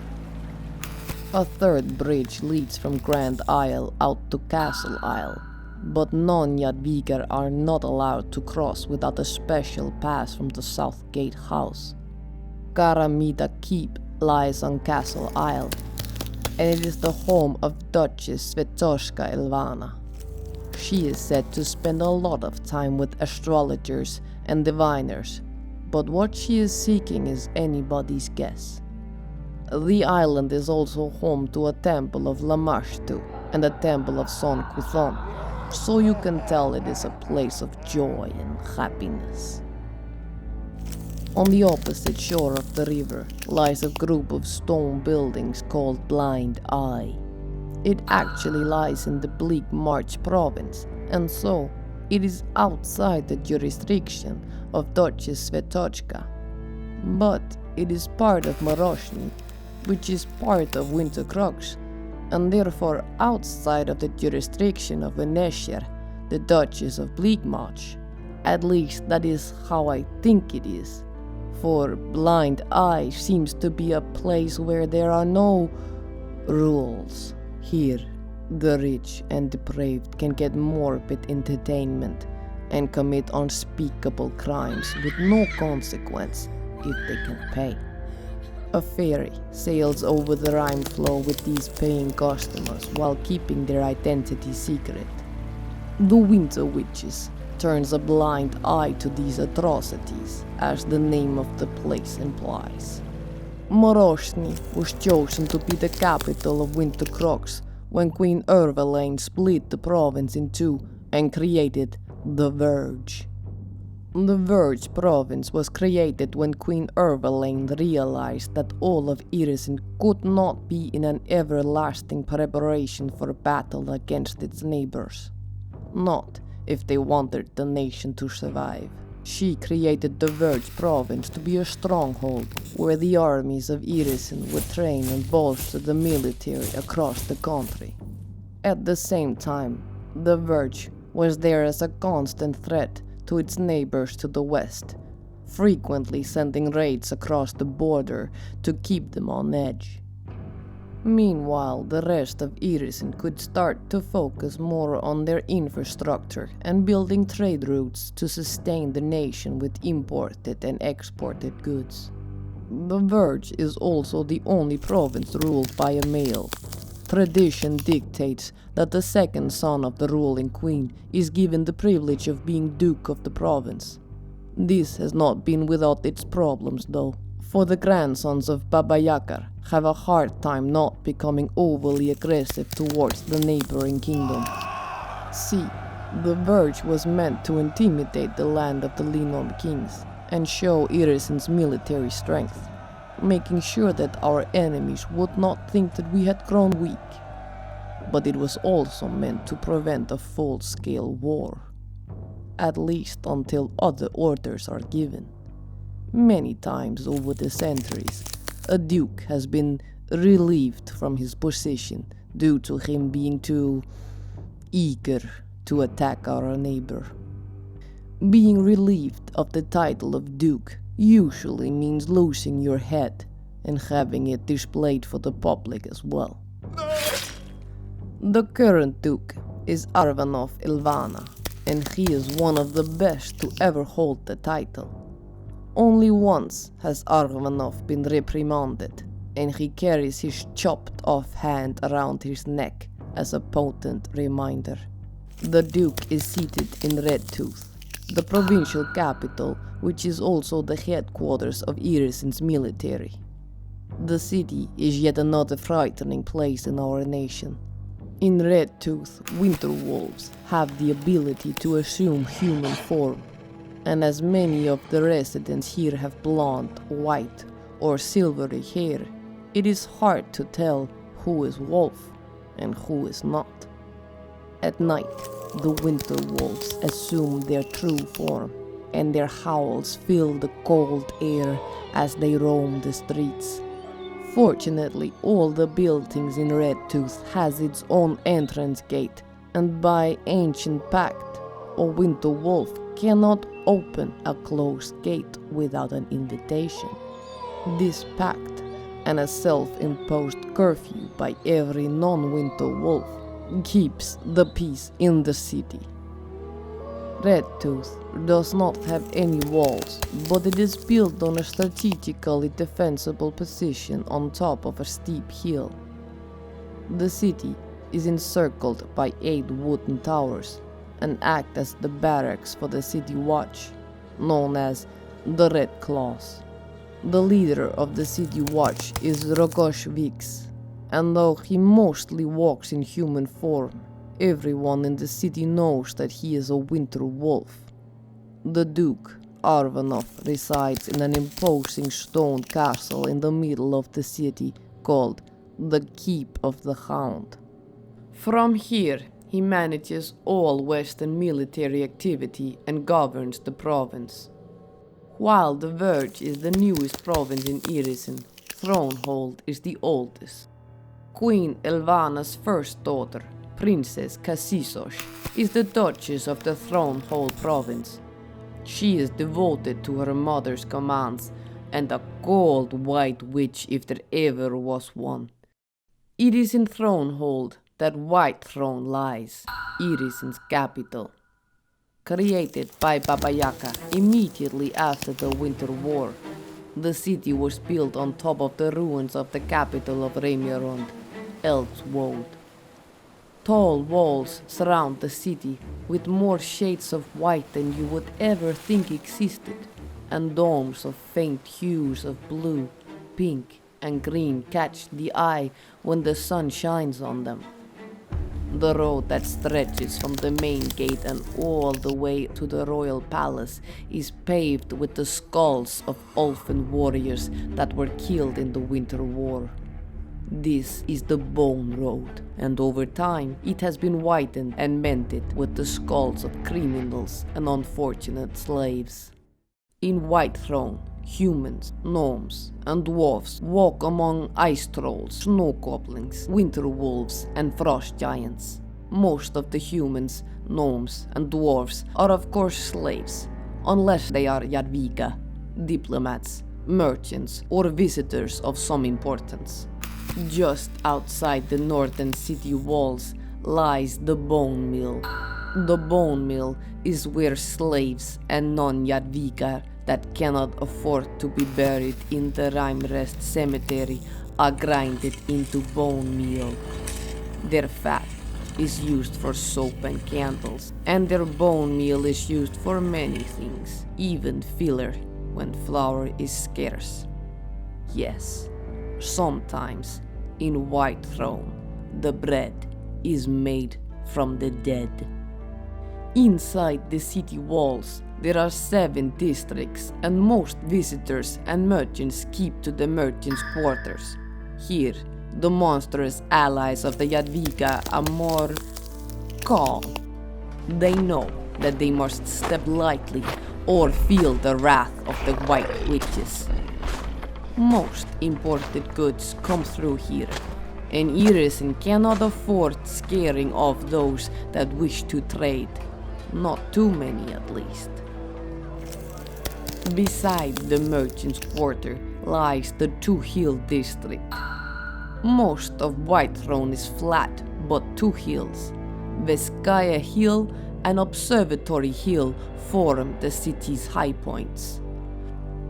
A third bridge leads from Grand Isle out to Castle Isle, but non-Jadvigar are not allowed to cross without a special pass from the South Gate House. Karamita Keep lies on Castle Isle, and it is the home of Duchess Svetoshka Elvana. She is said to spend a lot of time with astrologers and diviners, but what she is seeking is anybody's guess. The island is also home to a temple of Lamashtu and a temple of Son Kuthon, so you can tell it is a place of joy and happiness. On the opposite shore of the river lies a group of stone buildings called Blind Eye. It actually lies in the Bleakmarch province, and so it is outside the jurisdiction of Duchess Svetochka. But it is part of Morozny, which is part of Wintercrux, and therefore outside of the jurisdiction of Venetia, the Duchess of Bleakmarch. At least that is how I think it is. For Blind Eye seems to be a place where there are no rules. Here, the rich and depraved can get morbid entertainment and commit unspeakable crimes with no consequence if they can pay. A ferry sails over the Rhine flow with these paying customers while keeping their identity secret. The Winter Witches turns a blind eye to these atrocities, as the name of the place implies. Morozny was chosen to be the capital of Wintercrux when Queen Irvelaine split the province in two and created the Verge. The Verge Province was created when Queen Irvelaine realized that all of Irrisen could not be in an everlasting preparation for battle against its neighbors. Not if they wanted the nation to survive. She created the Verge Province to be a stronghold where the armies of Irrisen would train and bolster the military across the country. At the same time, the Verge was there as a constant threat to its neighbors to the west, frequently sending raids across the border to keep them on edge. Meanwhile, the rest of Irrisen could start to focus more on their infrastructure and building trade routes to sustain the nation with imported and exported goods. The Verge is also the only province ruled by a male. Tradition dictates that the second son of the ruling queen is given the privilege of being Duke of the province. This has not been without its problems though, for the grandsons of Baba Yakar have a hard time not becoming overly aggressive towards the neighboring kingdom. See, the Verge was meant to intimidate the land of the Linorm kings and show Irrisen's military strength, making sure that our enemies would not think that we had grown weak. But it was also meant to prevent a full-scale war, at least until other orders are given. Many times over the centuries, a duke has been relieved from his position due to him being too eager to attack our neighbor. Being relieved of the title of duke usually means losing your head and having it displayed for the public as well. The current duke is Arvanov Ilvana, and he is one of the best to ever hold the title. Only once has Arvanov been reprimanded, and he carries his chopped off hand around his neck as a potent reminder. The duke is seated in Redtooth, the provincial capital, which is also the headquarters of Irrisen's military. The city is yet another frightening place in our nation. In Redtooth, winter wolves have the ability to assume human form, and as many of the residents here have blonde, white, or silvery hair, it is hard to tell who is wolf and who is not. At night, the winter wolves assume their true form, and their howls fill the cold air as they roam the streets. Fortunately, all the buildings in Redtooth has its own entrance gate, and by ancient pact, a winter wolf cannot open a closed gate without an invitation. This pact, and a self-imposed curfew by every non-winter wolf, keeps the peace in the city. Redtooth does not have any walls, but it is built on a strategically defensible position on top of a steep hill. The city is encircled by 8 wooden towers and act as the barracks for the city watch, known as the Red Claws. The leader of the city watch is Rogosh Vix, and though he mostly walks in human form, everyone in the city knows that he is a winter wolf. The Duke, Arvanov, resides in an imposing stone castle in the middle of the city called the Keep of the Hound. From here, he manages all Western military activity and governs the province. While the Verge is the newest province in Irrisen, Thronehold is the oldest. Queen Elvana's first daughter, Princess Kasisosh, is the Duchess of the Thronehold Province. She is devoted to her mother's commands and a cold white witch if there ever was one. It is in Thronehold that Whitethrone lies, Irrisen's capital. Created by Baba Yaga immediately after the Winter War, the city was built on top of the ruins of the capital of Remirond, Elfswold. Tall walls surround the city with more shades of white than you would ever think existed, and domes of faint hues of blue, pink, and green catch the eye when the sun shines on them. The road that stretches from the main gate and all the way to the royal palace is paved with the skulls of elfin warriors that were killed in the Winter War. This is the Bone Road, and over time it has been widened and mended with the skulls of criminals and unfortunate slaves. In Whitethrone, humans, gnomes, and dwarves walk among ice trolls, snow goblins, winter wolves, and frost giants. Most of the humans, gnomes, and dwarves are of course slaves, unless they are Jadviga, diplomats, merchants, or visitors of some importance. Just outside the northern city walls lies the Bone Mill. The Bone Mill is where slaves and non-Jadviga that cannot afford to be buried in the Rhymerest cemetery are grinded into bone meal. Their fat is used for soap and candles, and their bone meal is used for many things, even filler when flour is scarce. Yes, sometimes in Whitethrone, the bread is made from the dead. Inside the city walls, there are 7 districts, and most visitors and merchants keep to the merchants' quarters. Here, the monstrous allies of the Jadviga are more calm. They know that they must step lightly or feel the wrath of the White Witches. Most imported goods come through here, and Irrisen cannot afford scaring off those that wish to trade. Not too many, at least. Beside the merchant's quarter lies the Twohill district. Most of Whitethrone is flat, but 2 hills, Veskaya Hill and Observatory Hill, form the city's high points.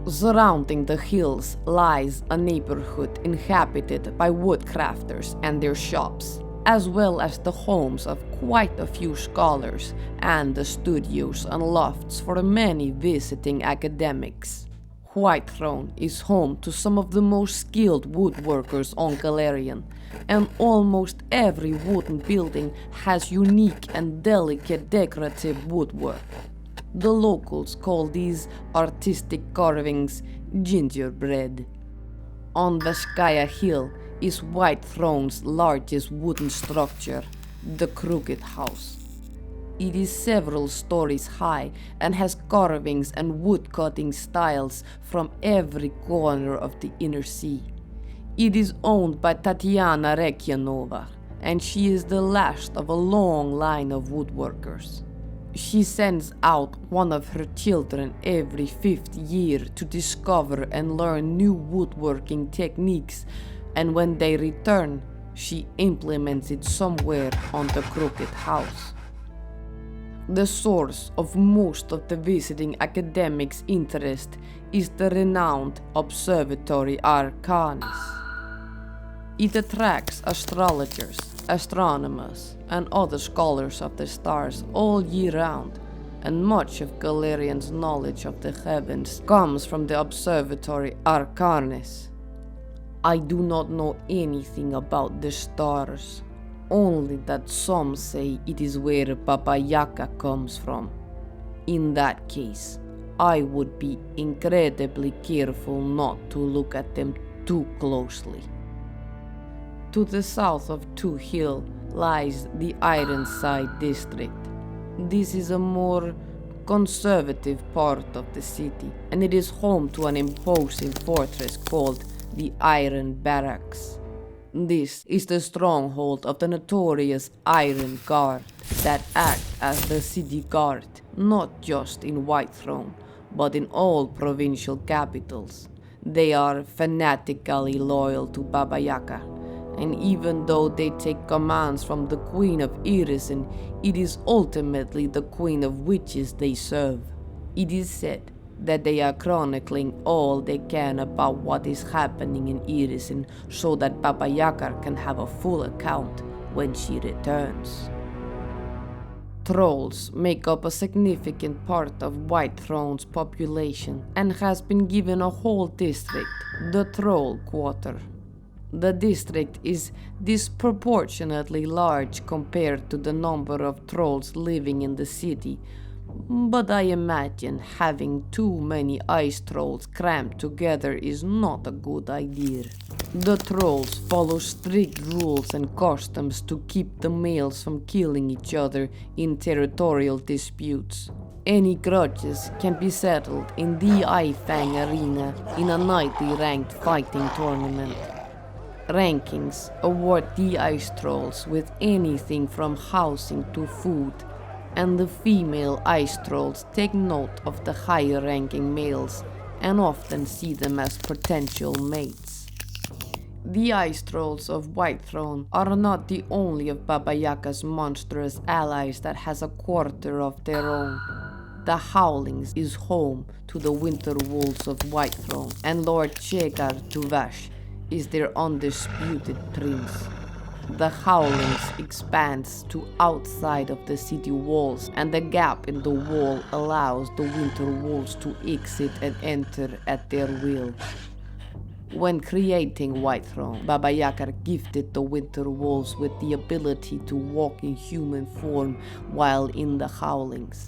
Surrounding the hills lies a neighborhood inhabited by woodcrafters and their shops, as well as the homes of quite a few scholars and the studios and lofts for many visiting academics. Whitethrone is home to some of the most skilled woodworkers on Galarian, and almost every wooden building has unique and delicate decorative woodwork. The locals call these artistic carvings gingerbread. On Vashkaya Hill is Whitethrone's largest wooden structure, the Crooked House. It is several stories high and has carvings and woodcutting styles from every corner of the inner sea. It is owned by Tatiana Rekianova, and she is the last of a long line of woodworkers. She sends out one of her children every 5th year to discover and learn new woodworking techniques, and when they return, she implements it somewhere on the Crooked House. The source of most of the visiting academics' interest is the renowned Observatory Arcanis. It attracts astrologers, astronomers, and other scholars of the stars all year round, and much of Galerian's knowledge of the heavens comes from the Observatory Arcanis. I do not know anything about the stars, only that some say it is where Baba Yaga comes from. In that case, I would be incredibly careful not to look at them too closely. To the south of Twohill lies the Ironside district. This is a more conservative part of the city, and it is home to an imposing fortress called the Iron Barracks. This is the stronghold of the notorious Iron Guard that act as the city guard, not just in Whitethrone, but in all provincial capitals. They are fanatically loyal to Baba Yaga, and even though they take commands from the Queen of Irrisen, it is ultimately the Queen of Witches they serve. It is said that they are chronicling all they can about what is happening in Irrisen so that Baba Yaga can have a full account when she returns. Trolls make up a significant part of Whitethrone's population and has been given a whole district, the Troll Quarter. The district is disproportionately large compared to the number of trolls living in the city, but I imagine having too many ice trolls crammed together is not a good idea. The trolls follow strict rules and customs to keep the males from killing each other in territorial disputes. Any grudges can be settled in the Ifang Arena in a nightly ranked fighting tournament. Rankings award the ice trolls with anything from housing to food, and the female ice trolls take note of the higher ranking males and often see them as potential mates. The ice trolls of Whitethrone are not the only of Baba Yaga's monstrous allies that has a quarter of their own. The Howlings is home to the winter wolves of Whitethrone, and Lord Chegar Tuvash is their undisputed prince. The Howlings expands to outside of the city walls, and the gap in the wall allows the winter wolves to exit and enter at their will. When creating Whitethrone, Baba Yaga gifted the winter wolves with the ability to walk in human form while in the Howlings.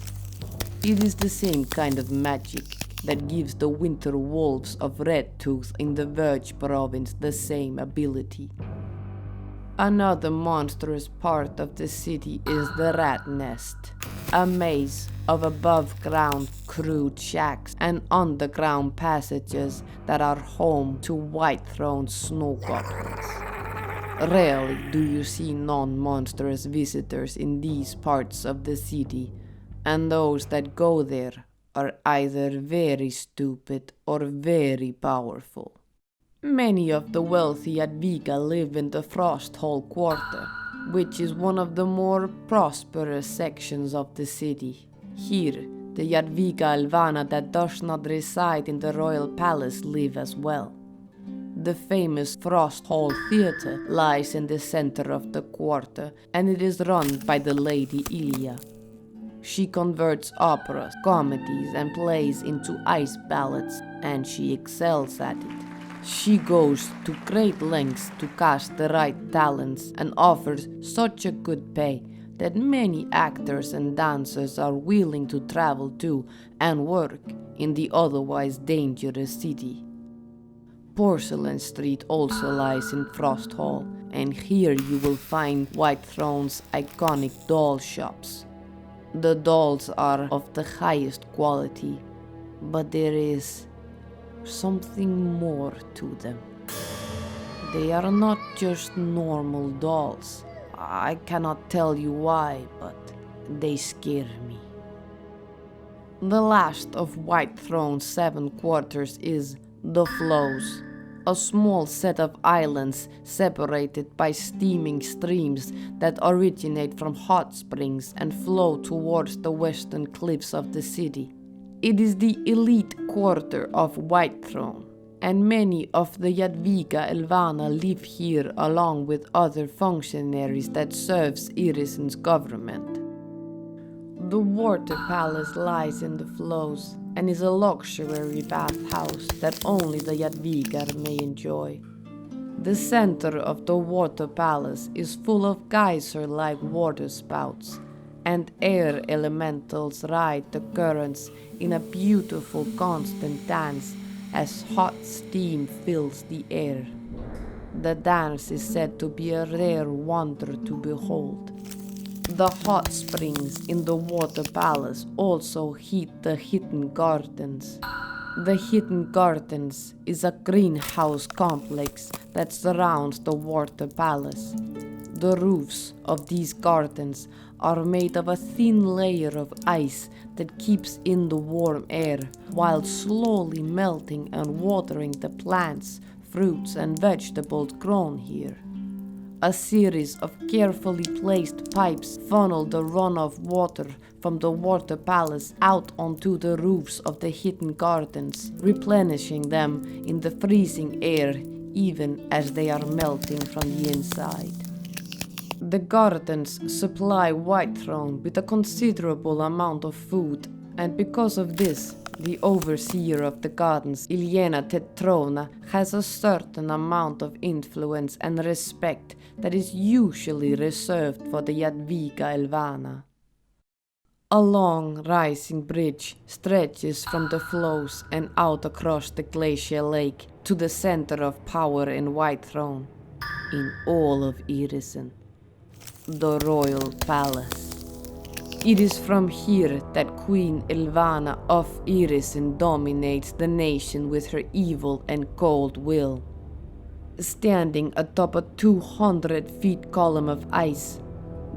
It is the same kind of magic that gives the winter wolves of Redtooth in the Verge Province the same ability. Another monstrous part of the city is the Ratnest, a maze of above-ground crude shacks and underground passages that are home to Whitethrone's snow goblins. Rarely do you see non-monstrous visitors in these parts of the city, and those that go there are either very stupid or very powerful. Many of the wealthy at Viga live in the Frosthall quarter, which is one of the more prosperous sections of the city. Here, the Jadviga Alvana that does not reside in the royal palace live as well. The famous Frosthall Theatre lies in the center of the quarter, and it is run by the Lady Ilya. She converts operas, comedies, and plays into ice ballads, and she excels at it. She goes to great lengths to cast the right talents and offers such a good pay that many actors and dancers are willing to travel to and work in the otherwise dangerous city. Porcelain Street also lies in Frosthall, and here you will find Whitethrone's iconic doll shops. The dolls are of the highest quality, but there is something more to them. They are not just normal dolls. I cannot tell you why, but they scare me. The last of Whitethrone's 7 quarters is the Floes, a small set of islands separated by steaming streams that originate from hot springs and flow towards the western cliffs of the city. It is the elite quarter of Whitethrone, and many of the Jadwiga Elvana live here along with other functionaries that serves Irrisen's government. The Water Palace lies in the Floes and is a luxury bathhouse that only the Jadwiga may enjoy. The center of the Water Palace is full of geyser-like water spouts, and air elementals ride the currents in a beautiful constant dance as hot steam fills the air. The dance is said to be a rare wonder to behold. The hot springs in the Water Palace also heat the Hidden Gardens. The Hidden Gardens is a greenhouse complex that surrounds the Water Palace. The roofs of these gardens are made of a thin layer of ice that keeps in the warm air while slowly melting and watering the plants, fruits, and vegetables grown here. A series of carefully placed pipes funnel the runoff water from the Water Palace out onto the roofs of the Hidden Gardens, replenishing them in the freezing air even as they are melting from the inside. The gardens supply Whitethrone with a considerable amount of food, and because of this, the overseer of the gardens, Ilyena Tetrona, has a certain amount of influence and respect that is usually reserved for the Jadwiga Elvana. A long rising bridge stretches from the Floes and out across the glacial lake to the center of power in Whitethrone, in all of Irrisen, the royal palace. It is from here that Queen Elvana of Irrisen dominates the nation with her evil and cold will. Standing atop a 200-foot column of ice,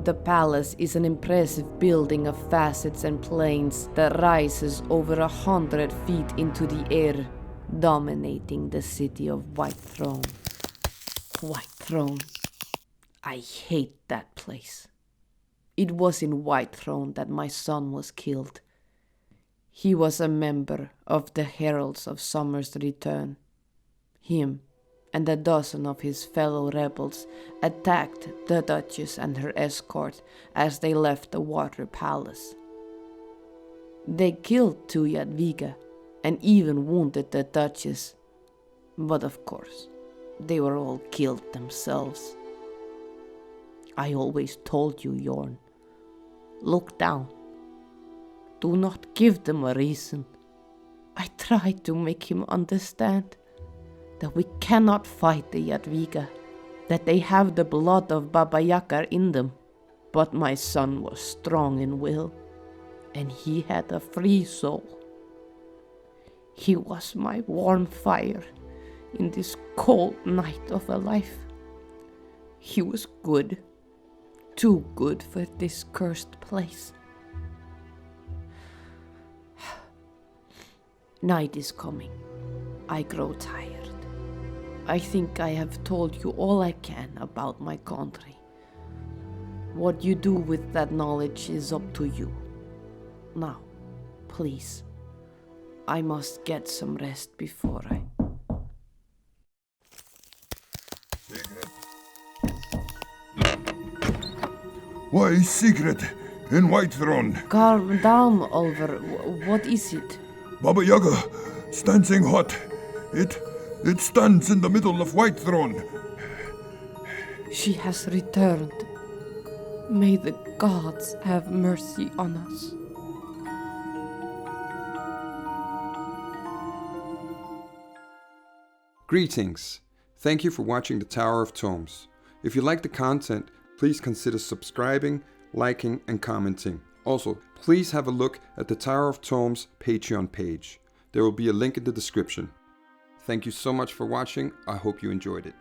the palace is an impressive building of facets and planes that rises over 100 feet into the air, dominating the city of Whitethrone. Whitethrone. I hate that place. It was in Whitethrone that my son was killed. He was a member of the Heralds of Summer's Return. Him and a dozen of his fellow rebels attacked the Duchess and her escort as they left the Water Palace. They killed 2 Jadwiga and even wounded the Duchess, but of course, they were all killed themselves. I always told you, Jorn. Look down. Do not give them a reason. I tried to make him understand that we cannot fight the Jadwiga, that they have the blood of Baba Yaga in them. But my son was strong in will, and he had a free soul. He was my warm fire in this cold night of a life. He was good. Too good for this cursed place. Night is coming. I grow tired. I think I have told you all I can about my country. What you do with that knowledge is up to you. Now, please, I must get some rest before I... Why, Sigrid, in Whitethrone. Calm down, Ulver. What is it? Baba Yaga, standing hot. It stands in the middle of Whitethrone. She has returned. May the gods have mercy on us. Greetings! Thank you for watching the Tower of Tomes. If you like the content, please consider subscribing, liking, and commenting. Also, please have a look at the Tower of Tomes Patreon page. There will be a link in the description. Thank you so much for watching. I hope you enjoyed it.